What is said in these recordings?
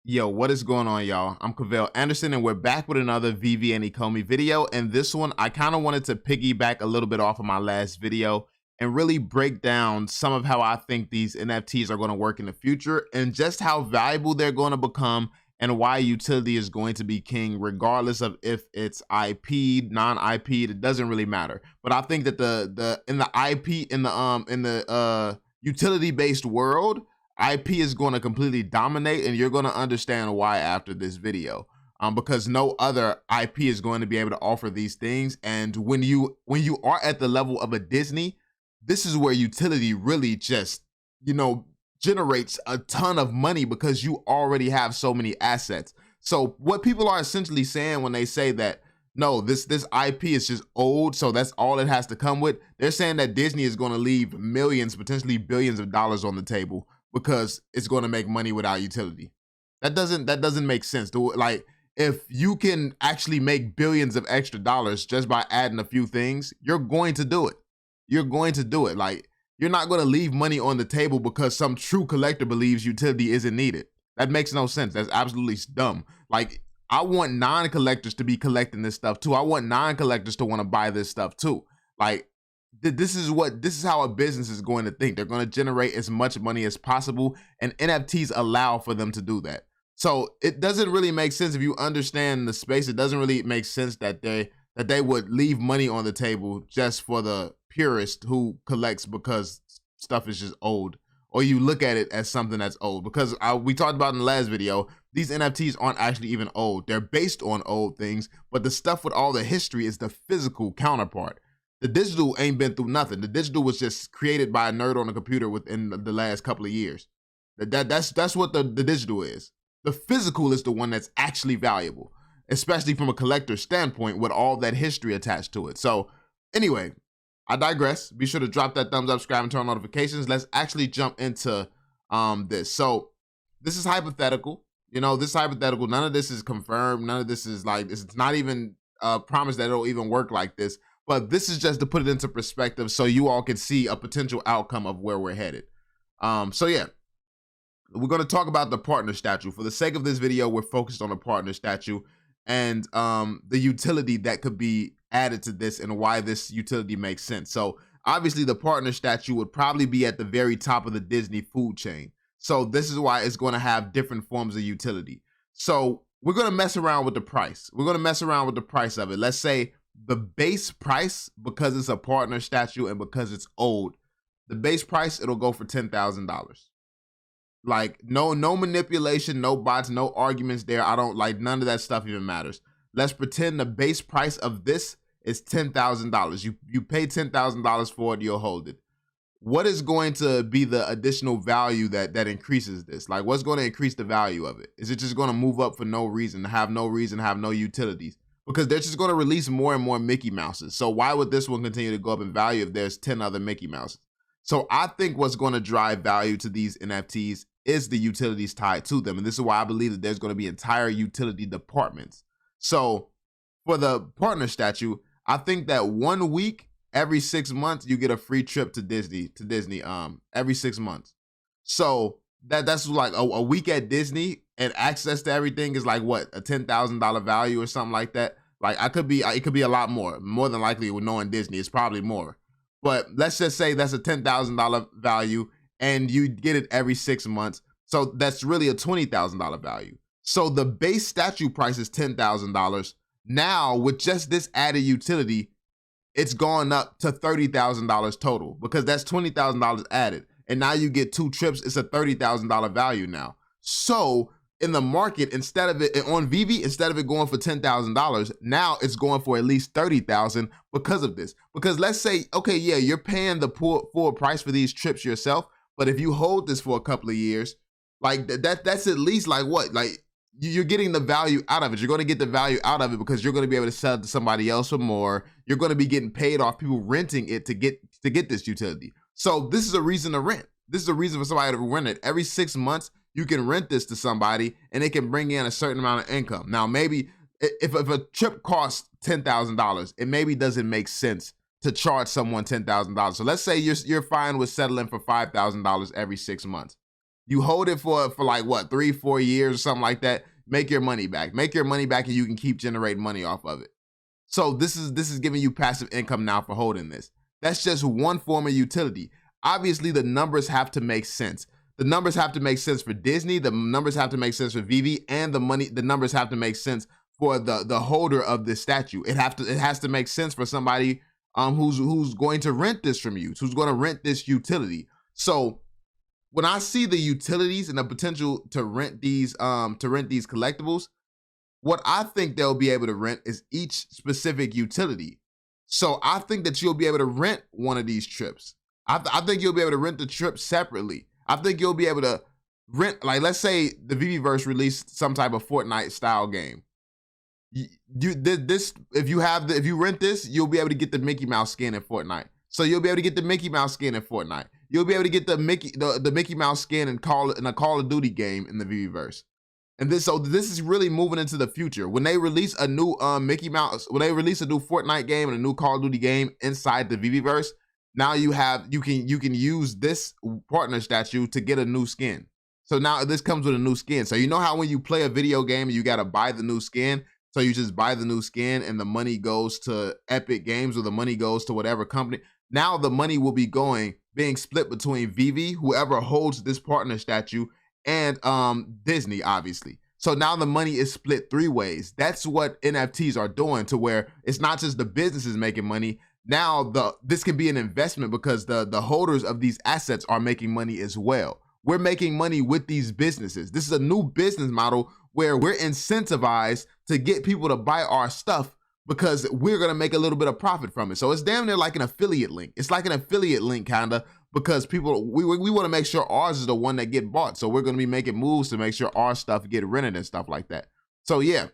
Yo, what is going on, y'all? I'm Cavell Anderson, and we're back with another Veve and Ecomi video. And this one, I kind of wanted to piggyback a little bit off of my last video and really break down some of how I think these NFTs are going to work in the future and just how valuable they're going to become and why utility is going to be king, regardless of if it's IP, non-IP. It doesn't really matter. But I think that the IP in the utility-based world, IP is going to completely dominate, and you're going to understand why after this video. Because no other IP is going to be able to offer these things. And when you are at the level of a Disney, this is where utility really just, generates a ton of money because you already have so many assets. So what people are essentially saying when they say that, no, this IP is just old, so that's all it has to come with, they're saying that Disney is going to leave millions, potentially billions of dollars on the table because it's going to make money without utility. That doesn't make sense. Like, if you can actually make billions of extra dollars just by adding a few things, you're going to do it. You're going to do it. Like, you're not going to leave money on the table because some true collector believes utility isn't needed. That makes no sense. That's absolutely dumb. Like, I want non-collectors to be collecting this stuff too. I want non-collectors to want to buy this stuff too. Like, this is how a business is going to think. They're going to generate as much money as possible, and NFTs allow for them to do that. So it doesn't really make sense if you understand the space. It doesn't really make sense that they would leave money on the table just for the purist who collects because stuff is just old, or you look at it as something that's old. Because we talked about in the last video, these NFTs aren't actually even old. They're based on old things, but the stuff with all the history is the physical counterpart. The digital ain't been through nothing. The digital was just created by a nerd on a computer within the last couple of years. That's what the digital is. The physical is the one that's actually valuable, especially from a collector's standpoint with all that history attached to it. So anyway, I digress. Be sure to drop that thumbs up, subscribe, and turn on notifications. Let's actually jump into this. So this is hypothetical. This is hypothetical. None of this is confirmed. None of this is like, it's not even promised that it'll even work like this. But this is just to put it into perspective so you all can see a potential outcome of where we're headed. So yeah, we're going to talk about the partner statue. For the sake of this video, we're focused on the partner statue and the utility that could be added to this and why this utility makes sense. So obviously the partner statue would probably be at the very top of the Disney food chain. So this is why it's going to have different forms of utility. So we're going to mess around with the price. We're going to mess around with the price of it. Let's say the base price, because it's a partner statue and because it's old, the base price, it'll go for $10,000. Like, no manipulation, no bots, no arguments there. I don't like, none of that stuff even matters. Let's pretend the base price of this is $10,000. You pay $10,000 for it, you'll hold it. What is going to be the additional value that increases this? Like, what's going to increase the value of it? Is it just going to move up for no reason, have no utilities? Because they're just going to release more and more Mickey Mouses. So why would this one continue to go up in value if there's 10 other Mickey Mouses? So I think what's going to drive value to these NFTs is the utilities tied to them. And this is why I believe that there's going to be entire utility departments. So for the partner statue, I think that 1 week, every 6 months, you get a free trip to Disney, every 6 months. So that's like a week at Disney and access to everything is like what, a $10,000 value or something like that. Like, it could be a lot more than likely with knowing Disney. It's probably more, but let's just say that's a $10,000 value and you get it every 6 months. So that's really a $20,000 value. So the base statue price is $10,000. Now with just this added utility, it's gone up to $30,000 total because that's $20,000 added. And now you get 2 trips. It's a $30,000 value now. So in the market, instead of it on Veve, instead of it going for $10,000, now it's going for at least $30,000 because of this. Because let's say, okay, yeah, you're paying the full price for these trips yourself, but if you hold this for a couple of years, like that's at least like what, like you're getting the value out of it. You're going to get the value out of it because you're going to be able to sell it to somebody else for more. You're going to be getting paid off people renting it to get this utility. So this is a reason to rent. This is a reason for somebody to rent it. Every 6 months, you can rent this to somebody and it can bring in a certain amount of income. Now, maybe if a trip costs $10,000, it maybe doesn't make sense to charge someone $10,000. So let's say you're fine with settling for $5,000 every 6 months. You hold it for like what, 3-4 years or something like that. Make your money back. Make your money back, and you can keep generating money off of it. So this is giving you passive income now for holding this. That's just one form of utility. Obviously, the numbers have to make sense. The numbers have to make sense for Disney. The numbers have to make sense for Veve, and the numbers have to make sense for the holder of this statue. It has to make sense for somebody who's going to rent this from you, who's going to rent this utility. So when I see the utilities and the potential to rent these collectibles, what I think they'll be able to rent is each specific utility. So I think that you'll be able to rent one of these trips. I think you'll be able to rent the trip separately. I think you'll be able to rent, like, let's say the Veveverse released some type of Fortnite style game. If you rent this, you'll be able to get the Mickey Mouse skin in Fortnite. So you'll be able to get the Mickey Mouse skin in Fortnite. You'll be able to get the Mickey Mouse skin in a Call of Duty game in the Veveverse. And this is really moving into the future. When they release a new when they release a new Fortnite game and a new Call of Duty game inside the Veveverse, now you can use this partner statue to get a new skin. So now this comes with a new skin. So you know how when you play a video game and you gotta buy the new skin, so you just buy the new skin and the money goes to Epic Games or the money goes to whatever company. Now the money will be being split between Veve, whoever holds this partner statue, and Disney, obviously. So now the money is split 3 ways. That's what NFTs are doing, to where it's not just the businesses making money. Now this can be an investment because the holders of these assets are making money as well. We're making money with these businesses. This is a new business model where we're incentivized to get people to buy our stuff because we're going to make a little bit of profit from it. So it's damn near like an affiliate link. It's like an affiliate link kind of, because people, we want to make sure ours is the one that get bought. So we're going to be making moves to make sure our stuff get rented and stuff like that. So yeah.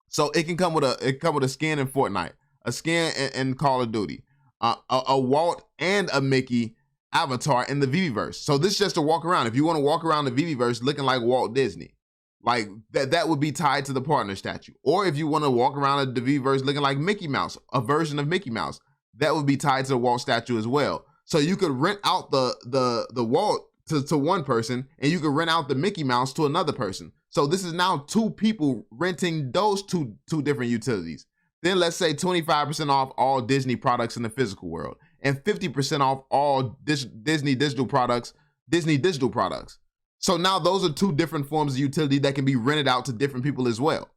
So it can come with a skin in Fortnite, a skin in Call of Duty, a Walt and a Mickey avatar in the Veveverse. So this is just to walk around. If you want to walk around the Veveverse looking like Walt Disney, like that would be tied to the partner statue. Or if you want to walk around the Veveverse looking like Mickey Mouse, a version of Mickey Mouse, that would be tied to the Walt statue as well. So you could rent out the Walt to one person, and you could rent out the Mickey Mouse to another person. So this is now 2 people renting those two different utilities. Then let's say 25% off all Disney products in the physical world, and 50% off all Disney digital products. So now those are 2 different forms of utility that can be rented out to different people as well.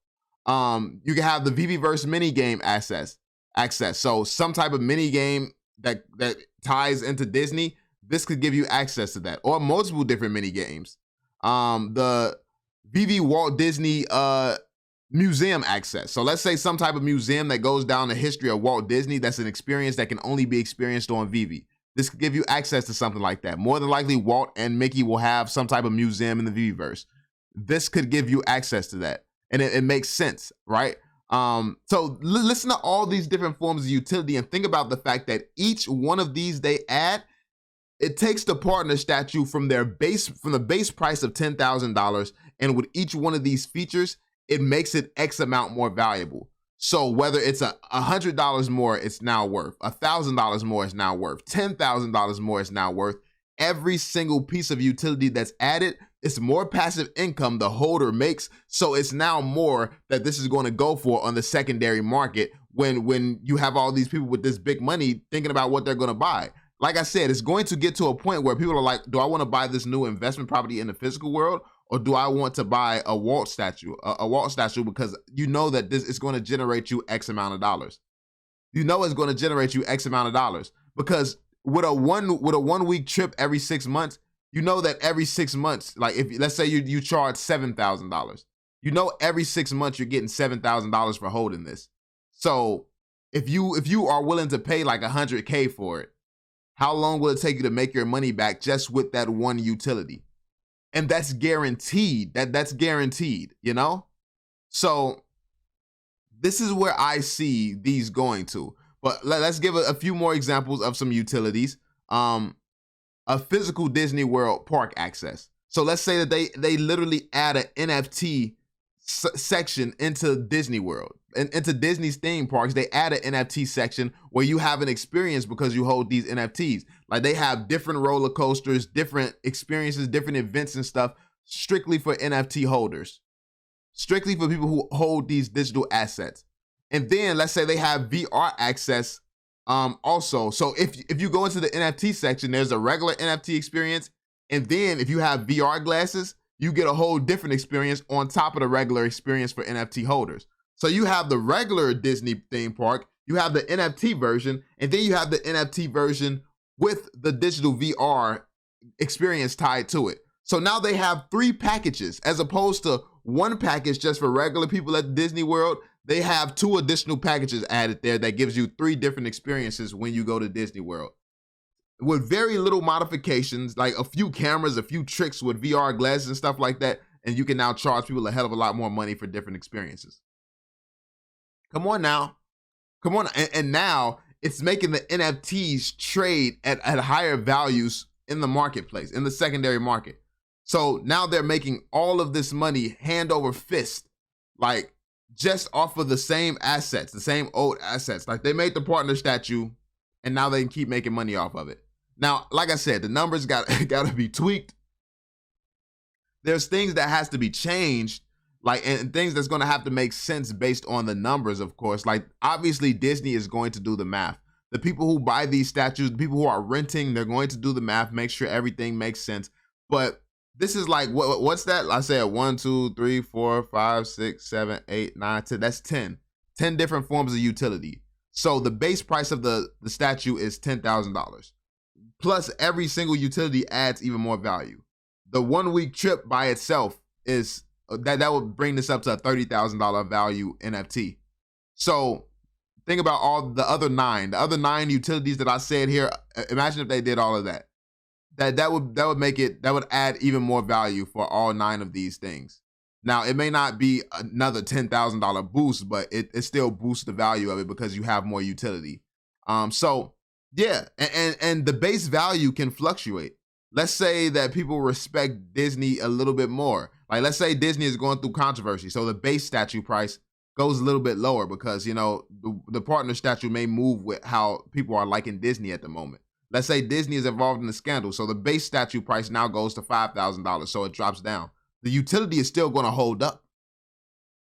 You can have the Veveverse mini game access. So some type of mini game that ties into Disney, this could give you access to that, or multiple different mini games. The Veve Walt Disney museum access. So let's say some type of museum that goes down the history of Walt Disney. That's an experience that can only be experienced on Veve. This could give you access to something like that. More than likely, Walt and Mickey will have some type of museum in the Veveverse. This could give you access to that, and it makes sense, right? So listen to all these different forms of utility and think about the fact that each one of these they add, it takes the partner statue from the base price of $10,000, and with each one of these features, it makes it X amount more valuable. So whether it's $100 more, it's now worth $1,000 more, it's now worth $10,000 more, it's now worth. Every single piece of utility that's added, it's more passive income the holder makes. So it's now more that this is going to go for on the secondary market when you have all these people with this big money thinking about what they're going to buy. Like I said, it's going to get to a point where people are like, do I want to buy this new investment property in the physical world, or do I want to buy a Walt statue? A Walt statue, because you know that this is going to generate you X amount of dollars. You know it's going to generate you X amount of dollars, because with a 1 week trip every 6 months, you know that every 6 months, like if let's say you charge $7,000, you know every 6 months you're getting $7,000 for holding this. So if you are willing to pay like $100K for it, how long will it take you to make your money back just with that one utility? And that's guaranteed. That's guaranteed, you know? So this is where I see these going to. But let's give a few more examples of some utilities. A physical Disney World park access. So let's say that they literally add an NFT section into Disney World and into Disney's theme parks. They add an NFT section where you have an experience because you hold these NFTs. Like they have different roller coasters, different experiences, different events and stuff strictly for NFT holders, strictly for people who hold these digital assets. And then let's say they have VR access also. So if you go into the NFT section, there's a regular NFT experience. And then if you have VR glasses, you get a whole different experience on top of the regular experience for NFT holders. So you have the regular Disney theme park, you have the NFT version, and then you have the NFT version with the digital VR experience tied to it. So now they have 3 packages as opposed to 1 package just for regular people at Disney World. They have 2 additional packages added there that gives you 3 different experiences when you go to Disney World, with very little modifications, like a few cameras, a few tricks with VR glasses and stuff like that, and you can now charge people a hell of a lot more money for different experiences. Come on now. Come on. And now it's making the NFTs trade at higher values in the marketplace, in the secondary market. So now they're making all of this money hand over fist, like just off of the same assets, the same old assets. Like they made the partner statue and now they can keep making money off of it. Now, like I said, the numbers got to be tweaked. There's things that has to be changed, like, and things that's going to have to make sense based on the numbers, of course. Like, obviously, Disney is going to do the math. The people who buy these statues, the people who are renting, they're going to do the math, make sure everything makes sense. But this is like, what's that? I said 1, 2, 3, 4, 5, 6, 7, 8, 9, 10. That's 10. 10 different forms of utility. So the base price of the statue is $10,000. Plus every single utility adds even more value. The 1 week trip by itself is that would bring this up to a $30,000 value NFT. So think about all the other 9 utilities that I said here. Imagine if they did all of that. That would add even more value for all 9 of these things. Now it may not be another $10,000 boost, but it still boosts the value of it because you have more utility. So yeah, and the base value can fluctuate. Let's say that people respect Disney a little bit more. Like let's say Disney is going through controversy, so the base statue price goes a little bit lower because, you know, the partner statue may move with how people are liking Disney at the moment. Let's say Disney is involved in a scandal, so the base statue price now goes to $5,000, so it drops down. The utility is still going to hold up.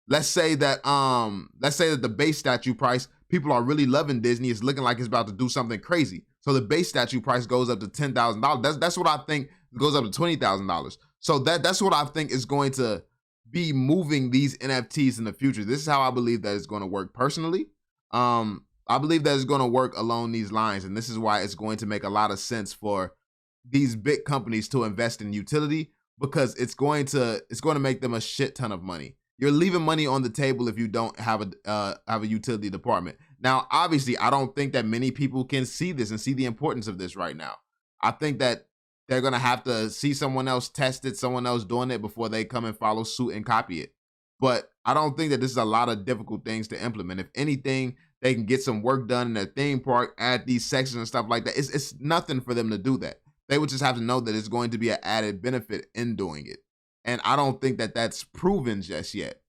Let's say that the base statue price, people are really loving Disney. It's looking like it's about to do something crazy. So the base statue price goes up to $10,000. That's what I think. It goes up to $20,000. So that's what I think is going to be moving these NFTs in the future. This is how I believe that it's going to work personally. I believe that it's going to work along these lines, and this is why it's going to make a lot of sense for these big companies to invest in utility, because it's going to make them a shit ton of money. You're leaving money on the table if you don't have a utility department. Now, obviously, I don't think that many people can see this and see the importance of this right now. I think that they're going to have to see someone else test it, someone else doing it before they come and follow suit and copy it. But I don't think that this is a lot of difficult things to implement. If anything, they can get some work done in their theme park, add these sections and stuff like that. It's nothing for them to do that. They would just have to know that it's going to be an added benefit in doing it. And I don't think that that's proven just yet.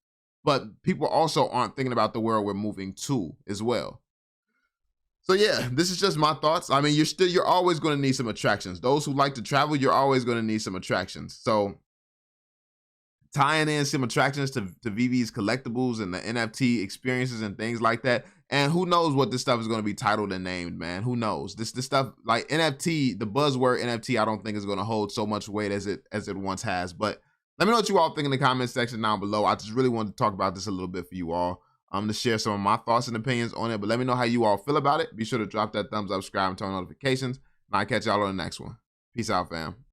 But people also aren't thinking about the world we're moving to as well. So yeah, this is just my thoughts. I mean, you're always going to need some attractions. Those who like to travel, you're always going to need some attractions. So tying in some attractions to Veve's collectibles and the NFT experiences and things like that. And who knows what this stuff is going to be titled and named, man. Who knows? This stuff like NFT, the buzzword NFT, I don't think is going to hold so much weight as it once has. But let me know what you all think in the comment section down below. I just really wanted to talk about this a little bit for you all. To share some of my thoughts and opinions on it. But let me know how you all feel about it. Be sure to drop that thumbs up, subscribe, and turn on notifications. And I'll catch y'all on the next one. Peace out, fam.